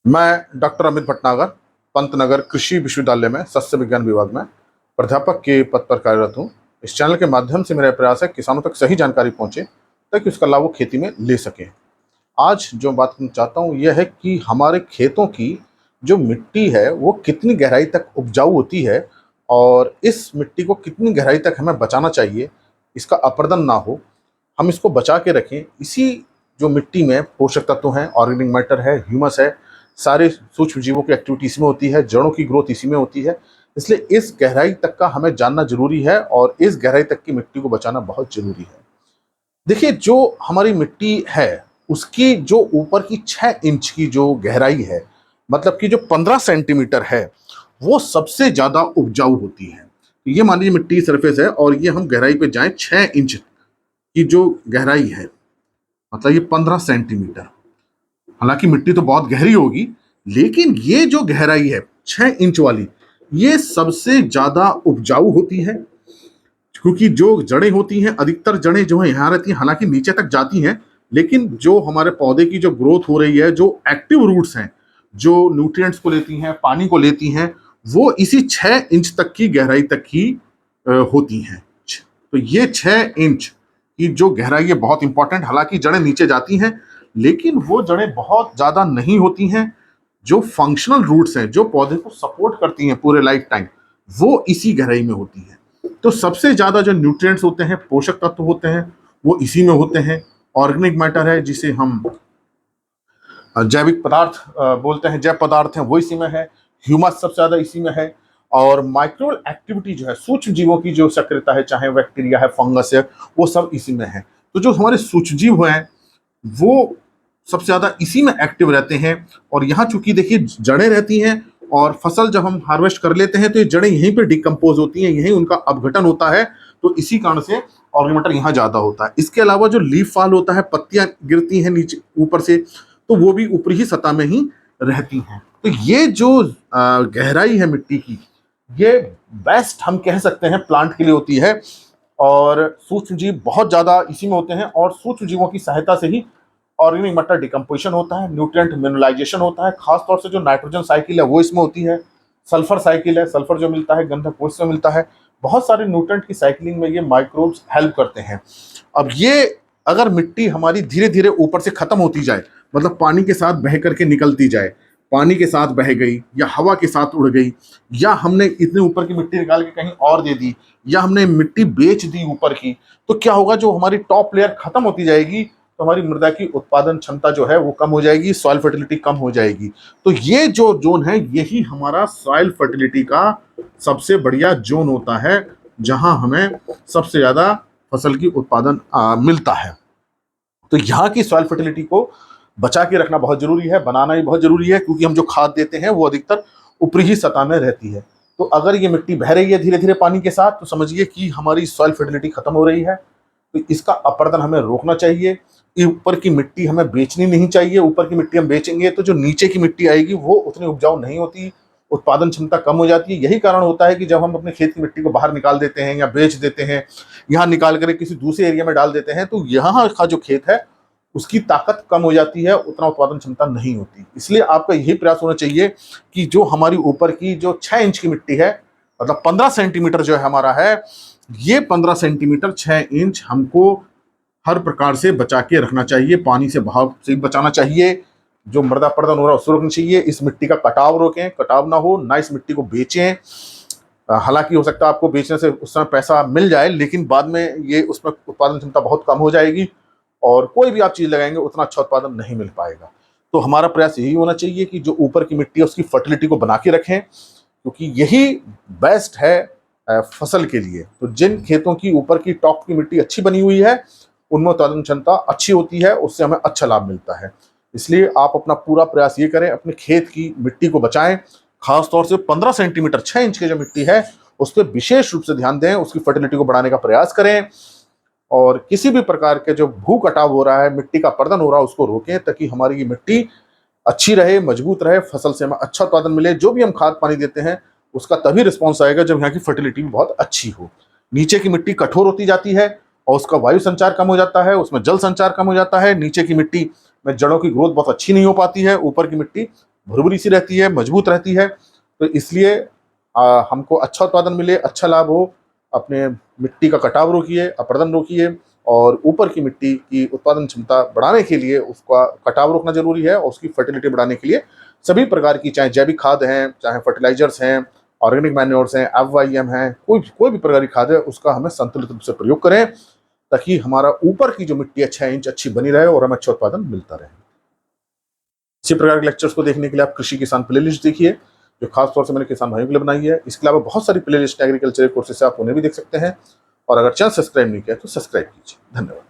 मैं डॉक्टर अमित भटनागर पंतनगर कृषि विश्वविद्यालय में सस्य विज्ञान विभाग में प्राध्यापक के पद पर कार्यरत हूँ। इस चैनल के माध्यम से मेरा प्रयास है किसानों तक सही जानकारी पहुँचे ताकि उसका लाभ वो खेती में ले सकें। आज जो बात करना चाहता हूँ यह है कि हमारे खेतों की जो मिट्टी है वो कितनी गहराई तक उपजाऊ होती है और इस मिट्टी को कितनी गहराई तक हमें बचाना चाहिए, इसका अपरदन ना हो, हम इसको बचा के रखें। इसी जो मिट्टी में पोषक तत्व हैं, ऑर्गेनिक मैटर है, ह्यूमस है, सारे सूक्ष्म जीवों की एक्टिविटी इसमें होती है, जड़ों की ग्रोथ इसी में होती है। इसलिए इस गहराई तक का हमें जानना जरूरी है और इस गहराई तक की मिट्टी को बचाना बहुत जरूरी है। देखिए, जो हमारी मिट्टी है उसकी जो ऊपर की 6 इंच की जो गहराई है, मतलब कि जो 15 सेंटीमीटर है, वो सबसे ज्यादा उपजाऊ होती है। तो ये मान लीजिए मिट्टी सरफेस है और ये हम गहराई पे जाएं 6 इंच की जो गहराई है, मतलब ये 15 सेंटीमीटर। हालांकि मिट्टी तो बहुत गहरी होगी, लेकिन ये जो गहराई है 6 इंच वाली, ये सबसे ज्यादा उपजाऊ होती है। क्योंकि जो जड़ें होती हैं, अधिकतर जड़ें जो है यहाँ रहती हैं, हालांकि नीचे तक जाती हैं, लेकिन जो हमारे पौधे की जो ग्रोथ हो रही है, जो एक्टिव रूट्स हैं, जो न्यूट्रिएंट्स को लेती हैं, पानी को लेती हैं, वो इसी 6 इंच तक की गहराई तक ही होती हैं। तो ये 6 इंच की जो गहराई है बहुत इंपॉर्टेंट। हालांकि जड़ें नीचे जाती हैं, लेकिन वो जड़ें बहुत ज्यादा नहीं होती हैं। जो फंक्शनल रूट्स हैं, जो पौधे को सपोर्ट करती हैं पूरे लाइफ टाइम, वो इसी गहराई में होती हैं। तो सबसे ज्यादा जो न्यूट्रिएंट्स होते हैं, पोषक तत्व होते हैं, वो इसी में होते हैं। ऑर्गेनिक मैटर है, जिसे हम जैविक पदार्थ बोलते हैं, जैव पदार्थ हैं, वो इसी में है। ह्यूमस सबसे ज्यादा इसी में है। और माइक्रोबियल एक्टिविटी जो है, सूक्ष्म जीवों की जो सक्रियता है, चाहे बैक्टीरिया है, फंगस है, वो सब इसी में है। तो जो हमारे सूक्ष्म जीव हैं वो सबसे ज्यादा इसी में एक्टिव रहते हैं। और यहाँ चूंकि देखिए जड़ें रहती हैं और फसल जब हम हार्वेस्ट कर लेते हैं तो ये जड़ें यहीं पे डिकम्पोज होती हैं, यहीं उनका अपघटन होता है। तो इसी कारण से ऑर्गेनिक मैटर यहाँ ज्यादा होता है। इसके अलावा जो लीफ फॉल होता है, पत्तियां गिरती हैं नीचे ऊपर से, तो वो भी ऊपरी ही सतह में ही रहती हैं। तो ये जो गहराई है मिट्टी की, ये बेस्ट हम कह सकते हैं प्लांट के लिए होती है। और सूक्ष्म जीव बहुत ज्यादा इसी में होते हैं और सूक्ष्म जीवों की सहायता से ही ऑर्गेनिक मैटर डिकम्पोजिशन होता है, न्यूट्रिएंट मिनरलाइजेशन होता है। खासतौर से जो नाइट्रोजन साइकिल है वो इसमें होती है, सल्फर साइकिल है, सल्फर जो मिलता है गंधक वो इसमें मिलता है। बहुत सारे न्यूट्रिएंट की साइकिलिंग में ये माइक्रोब्स हेल्प करते हैं। अब ये अगर मिट्टी हमारी धीरे धीरे ऊपर से खत्म होती जाए, मतलब पानी के साथ बह करके निकलती जाए, पानी के साथ बह गई या हवा के साथ उड़ गई, या हमने इतने ऊपर की मिट्टी निकाल के कहीं और दे दी, या हमने मिट्टी बेच दी ऊपर की, तो क्या होगा, जो हमारी टॉप लेयर खत्म होती जाएगी तो हमारी मृदा की उत्पादन क्षमता जो है वो कम हो जाएगी, सॉइल फर्टिलिटी कम हो जाएगी। तो ये जो जोन है यही हमारा सॉइल फर्टिलिटी का सबसे बढ़िया जोन होता है, जहां हमें सबसे ज्यादा फसल की उत्पादन मिलता है। तो यहाँ की सॉइल फर्टिलिटी को बचा के रखना बहुत जरूरी है, बनाना ही बहुत जरूरी है, क्योंकि हम जो खाद देते हैं वो अधिकतर ऊपरी ही सतह में रहती है। तो अगर ये मिट्टी बह रही है धीरे धीरे पानी के साथ, तो समझिए कि हमारी सॉइल फर्टिलिटी खत्म हो रही है। तो इसका अपरदन हमें रोकना चाहिए। ऊपर की मिट्टी हमें बेचनी नहीं चाहिए। ऊपर की मिट्टी हम बेचेंगे तो जो नीचे की मिट्टी आएगी वो उतनी उपजाऊ नहीं होती, उत्पादन क्षमता कम हो जाती है। यही कारण होता है कि जब हम अपने खेत की मिट्टी को बाहर निकाल देते हैं या बेच देते हैं, यहाँ निकाल कर किसी दूसरे एरिया में डाल देते हैं, तो यहाँ का जो खेत है उसकी ताकत कम हो जाती है, उतना उत्पादन क्षमता नहीं होती। इसलिए आपका यही प्रयास होना चाहिए कि जो हमारी ऊपर की जो 6 इंच की मिट्टी है, मतलब 15 सेंटीमीटर जो है हमारा है, ये 15 सेंटीमीटर 6 इंच हमको हर प्रकार से बचा के रखना चाहिए। पानी से बहाव से बचाना चाहिए, जो मृदा अपरदन हो रहा है उसको रोकना चाहिए। इस मिट्टी का कटाव रोकें, कटाव ना हो ना, इस मिट्टी को बेचें। हालांकि हो सकता है आपको बेचने से उस समय पैसा मिल जाए, लेकिन बाद में ये उसमें उत्पादन क्षमता बहुत कम हो जाएगी और कोई भी आप चीज लगाएंगे उतना अच्छा उत्पादन नहीं मिल पाएगा। तो हमारा प्रयास यही होना चाहिए कि जो ऊपर की मिट्टी है उसकी फर्टिलिटी को बना के रखें, क्योंकि यही बेस्ट है फसल के लिए। तो जिन खेतों की ऊपर की टॉप की मिट्टी अच्छी बनी हुई है उनमें उत्पादन क्षमता अच्छी होती है, उससे हमें अच्छा लाभ मिलता है। इसलिए आप अपना पूरा प्रयास ये करें, अपने खेत की मिट्टी को बचाएं। खासतौर से 15 सेंटीमीटर 6 इंच की जो मिट्टी है उस पर विशेष रूप से ध्यान दें, उसकी फर्टिलिटी को बढ़ाने का प्रयास करें। और किसी भी प्रकार के जो भू कटाव हो रहा है, मिट्टी का अपरदन हो रहा है, उसको रोकें, ताकि हमारी ये मिट्टी अच्छी रहे, मजबूत रहे, फसल से हमें अच्छा उत्पादन मिले। जो भी हम खाद पानी देते हैं उसका तभी रिस्पॉन्स आएगा जब यहाँ की फर्टिलिटी भी बहुत अच्छी हो। नीचे की मिट्टी कठोर होती जाती है और उसका वायु संचार कम हो जाता है, उसमें जल संचार कम हो जाता है। नीचे की मिट्टी में जड़ों की ग्रोथ बहुत अच्छी नहीं हो पाती है, ऊपर की मिट्टी भुरभुरी सी रहती है, मजबूत रहती है। तो इसलिए हमको अच्छा उत्पादन मिले, अच्छा लाभ हो, अपने मिट्टी का कटाव रोकिए, अपरदन रोकिए, और ऊपर की मिट्टी की उत्पादन क्षमता बढ़ाने के लिए उसका कटाव रोकना जरूरी है, और उसकी फर्टिलिटी बढ़ाने के लिए सभी प्रकार की, चाहे जैविक खाद हैं, चाहे फर्टिलाइजर्स हैं, ऑर्गेनिक मैन्योर्स हैं, FYM हैं, कोई भी प्रकार की खाद है, उसका हमें संतुलित रूप से प्रयोग करें, ताकि हमारा ऊपर की जो मिट्टी है 6 इंच अच्छी बनी रहे और हमें अच्छा उत्पादन मिलता रहे। इसी प्रकार के लेक्चर्स को देखने के लिए आप कृषि किसान प्लेलिस्ट देखिए, जो खास तौर से मैंने किसान भाइयों के लिए बनाई है। इसके अलावा बहुत सारी प्लेलिस्ट एग्रीकल्चर कोर्सेस से आप उन्हें भी देख सकते हैं, और अगर चैनल सब्सक्राइब नहीं किया तो सब्सक्राइब कीजिए। धन्यवाद।